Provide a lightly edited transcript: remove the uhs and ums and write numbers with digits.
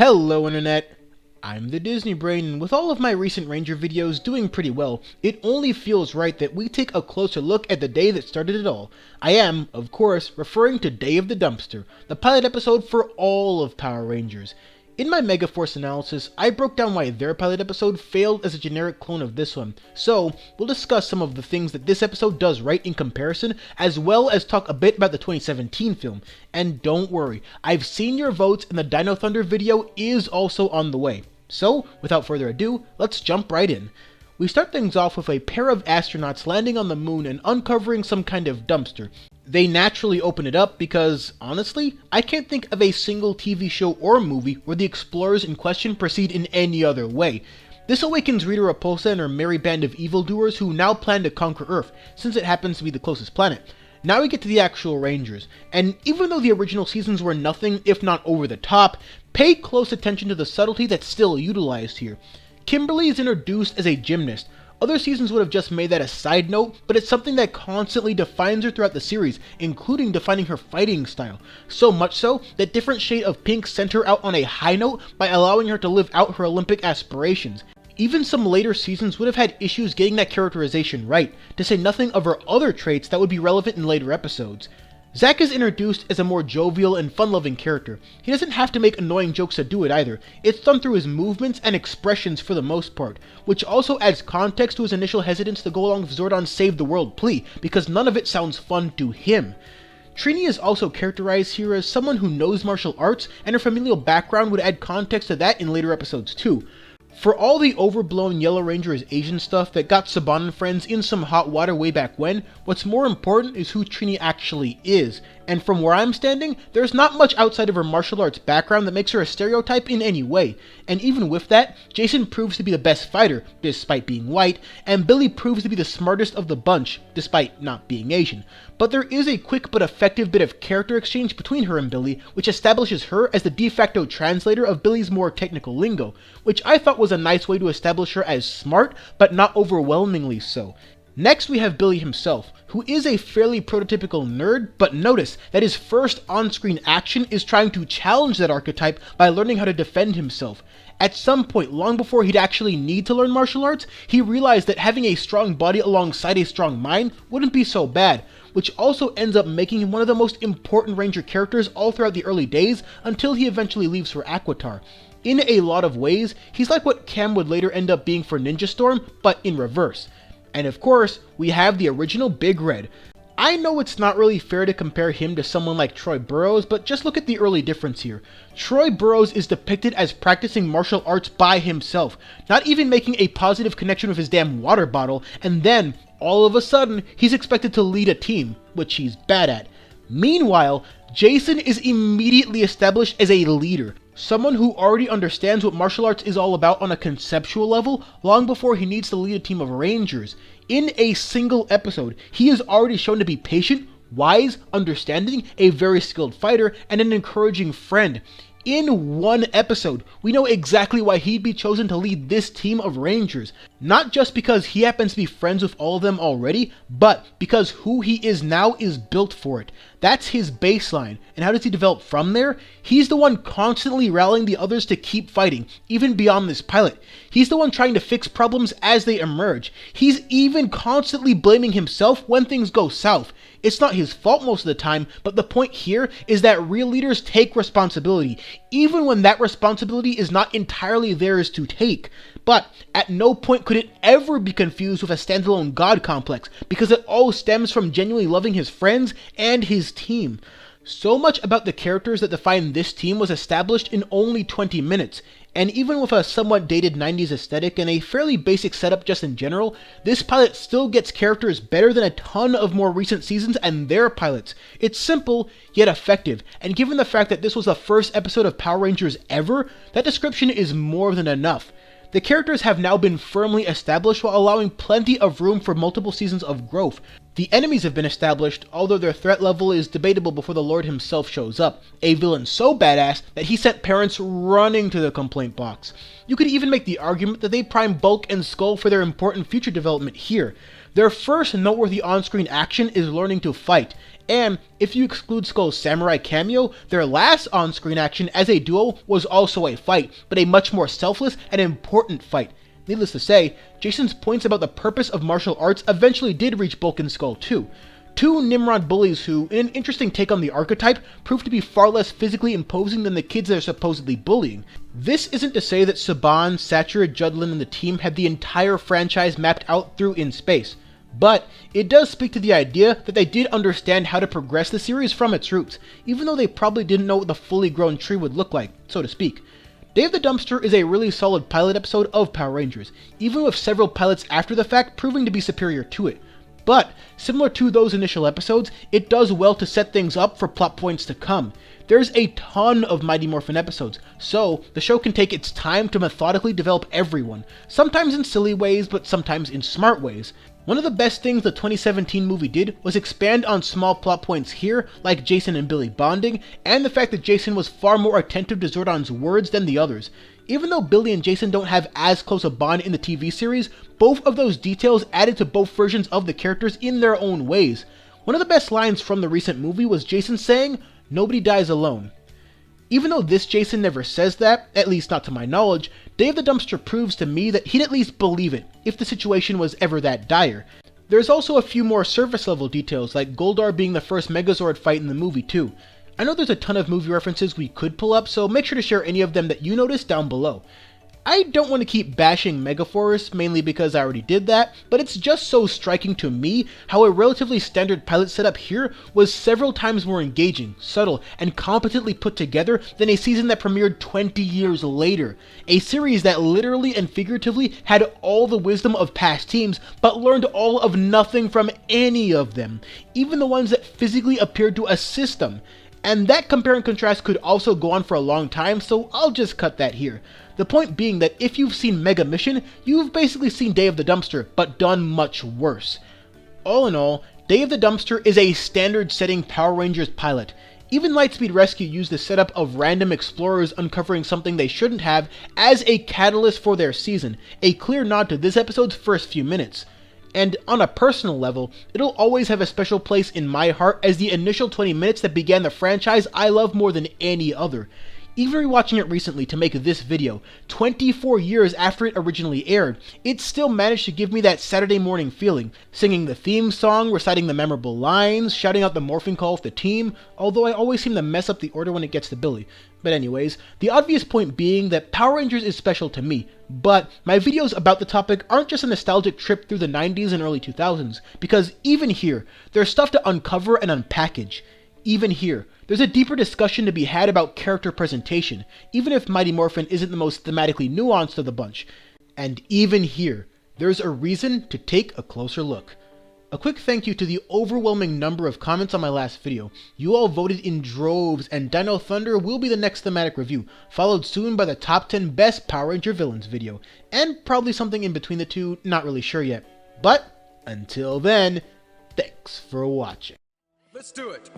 Hello Internet! I'm the Disney Brain, and with all of my recent Ranger videos doing pretty well, it only feels right that we take a closer look at the day that started it all. I am, of course, referring to Day of the Dumpster, the pilot episode for all of Power Rangers. In my Megaforce analysis, I broke down why their pilot episode failed as a generic clone of this one, so we'll discuss some of the things that this episode does right in comparison, as well as talk a bit about the 2017 film. And don't worry, I've seen your votes and the Dino Thunder video is also on the way. So, without further ado, let's jump right in. We start things off with a pair of astronauts landing on the moon and uncovering some kind of dumpster. They naturally open it up because, honestly, I can't think of a single TV show or movie where the explorers in question proceed in any other way. This awakens Rita Repulsa and her merry band of evildoers who now plan to conquer Earth, since it happens to be the closest planet. Now we get to the actual Rangers, and even though the original seasons were nothing if not over the top, pay close attention to the subtlety that's still utilized here. Kimberly is introduced as a gymnast. Other seasons would have just made that a side note, but it's something that constantly defines her throughout the series, including defining her fighting style. So much so that different shade of pink sent her out on a high note by allowing her to live out her Olympic aspirations. Even some later seasons would have had issues getting that characterization right, to say nothing of her other traits that would be relevant in later episodes. Zack is introduced as a more jovial and fun-loving character. He doesn't have to make annoying jokes to do it either. It's done through his movements and expressions for the most part, which also adds context to his initial hesitance to go along with Zordon's Save the World plea, because none of it sounds fun to him. Trini is also characterized here as someone who knows martial arts, and her familial background would add context to that in later episodes too. For all the overblown Yellow Ranger is Asian stuff that got Saban and friends in some hot water way back when, what's more important is who Trini actually is. And from where I'm standing, there's not much outside of her martial arts background that makes her a stereotype in any way. And even with that, Jason proves to be the best fighter, despite being white, and Billy proves to be the smartest of the bunch, despite not being Asian. But there is a quick but effective bit of character exchange between her and Billy, which establishes her as the de facto translator of Billy's more technical lingo, which I thought was a nice way to establish her as smart, but not overwhelmingly so. Next we have Billy himself, who is a fairly prototypical nerd, but notice that his first on-screen action is trying to challenge that archetype by learning how to defend himself. At some point, long before he'd actually need to learn martial arts, he realized that having a strong body alongside a strong mind wouldn't be so bad, which also ends up making him one of the most important Ranger characters all throughout the early days until he eventually leaves for Aquitar. In a lot of ways, he's like what Cam would later end up being for Ninja Storm, but in reverse. And of course, we have the original Big Red. I know it's not really fair to compare him to someone like Troy Burrows, but just look at the early difference here. Troy Burrows is depicted as practicing martial arts by himself, not even making a positive connection with his damn water bottle, and then, all of a sudden, he's expected to lead a team, which he's bad at. Meanwhile, Jason is immediately established as a leader, someone who already understands what martial arts is all about on a conceptual level long before he needs to lead a team of Rangers. In a single episode, he is already shown to be patient, wise, understanding, a very skilled fighter, and an encouraging friend. In one episode, we know exactly why he'd be chosen to lead this team of Rangers. Not just because he happens to be friends with all of them already, but because who he is now is built for it. That's his baseline. And how does he develop from there? He's the one constantly rallying the others to keep fighting, even beyond this pilot. He's the one trying to fix problems as they emerge. He's even constantly blaming himself when things go south. It's not his fault most of the time, but the point here is that real leaders take responsibility, even when that responsibility is not entirely theirs to take. But at no point could it ever be confused with a standalone god complex, because it all stems from genuinely loving his friends and his team. So much about the characters that define this team was established in only 20 minutes, and even with a somewhat dated 90s aesthetic and a fairly basic setup just in general, this pilot still gets characters better than a ton of more recent seasons and their pilots. It's simple, yet effective, and given the fact that this was the first episode of Power Rangers ever, that description is more than enough. The characters have now been firmly established while allowing plenty of room for multiple seasons of growth. The enemies have been established, although their threat level is debatable before the Lord himself shows up, a villain so badass that he sent parents running to the complaint box. You could even make the argument that they prime Bulk and Skull for their important future development here. Their first noteworthy on-screen action is learning to fight, and if you exclude Skull's samurai cameo, their last on-screen action as a duo was also a fight, but a much more selfless and important fight. Needless to say, Jason's points about the purpose of martial arts eventually did reach Bulk and Skull too. Two Nimrod bullies who, in an interesting take on the archetype, proved to be far less physically imposing than the kids they're supposedly bullying. This isn't to say that Saban, Satcher, Judlin, and the team had the entire franchise mapped out through In Space, but it does speak to the idea that they did understand how to progress the series from its roots, even though they probably didn't know what the fully grown tree would look like, so to speak. Day of the Dumpster is a really solid pilot episode of Power Rangers, even with several pilots after the fact proving to be superior to it. But, similar to those initial episodes, it does well to set things up for plot points to come. There's a ton of Mighty Morphin episodes, so the show can take its time to methodically develop everyone, sometimes in silly ways, but sometimes in smart ways. One of the best things the 2017 movie did was expand on small plot points here, like Jason and Billy bonding, and the fact that Jason was far more attentive to Zordon's words than the others. Even though Billy and Jason don't have as close a bond in the TV series, both of those details added to both versions of the characters in their own ways. One of the best lines from the recent movie was Jason saying, "Nobody dies alone." Even though this Jason never says that, at least not to my knowledge, Day of the Dumpster proves to me that he'd at least believe it, if the situation was ever that dire. There's also a few more surface level details, like Goldar being the first Megazord fight in the movie too. I know there's a ton of movie references we could pull up, so make sure to share any of them that you noticed down below. I don't want to keep bashing Megaforce, mainly because I already did that, but it's just so striking to me how a relatively standard pilot setup here was several times more engaging, subtle, and competently put together than a season that premiered 20 years later. A series that literally and figuratively had all the wisdom of past teams, but learned all of nothing from any of them, even the ones that physically appeared to assist them. And that compare and contrast could also go on for a long time, so I'll just cut that here. The point being that if you've seen Mega Mission, you've basically seen Day of the Dumpster, but done much worse. All in all, Day of the Dumpster is a standard-setting Power Rangers pilot. Even Lightspeed Rescue used the setup of random explorers uncovering something they shouldn't have as a catalyst for their season, a clear nod to this episode's first few minutes. And on a personal level, it'll always have a special place in my heart as the initial 20 minutes that began the franchise I love more than any other. Even rewatching it recently to make this video, 24 years after it originally aired, it still managed to give me that Saturday morning feeling, singing the theme song, reciting the memorable lines, shouting out the morphing call of the team, although I always seem to mess up the order when it gets to Billy. But anyways, the obvious point being that Power Rangers is special to me, but my videos about the topic aren't just a nostalgic trip through the 90s and early 2000s, because even here, there's stuff to uncover and unpackage. Even here, there's a deeper discussion to be had about character presentation, even if Mighty Morphin isn't the most thematically nuanced of the bunch. And even here, there's a reason to take a closer look. A quick thank you to the overwhelming number of comments on my last video. You all voted in droves, and Dino Thunder will be the next thematic review, followed soon by the top 10 best Power Ranger villains video, and probably something in between the two, not really sure yet. But, until then, thanks for watching. Let's do it.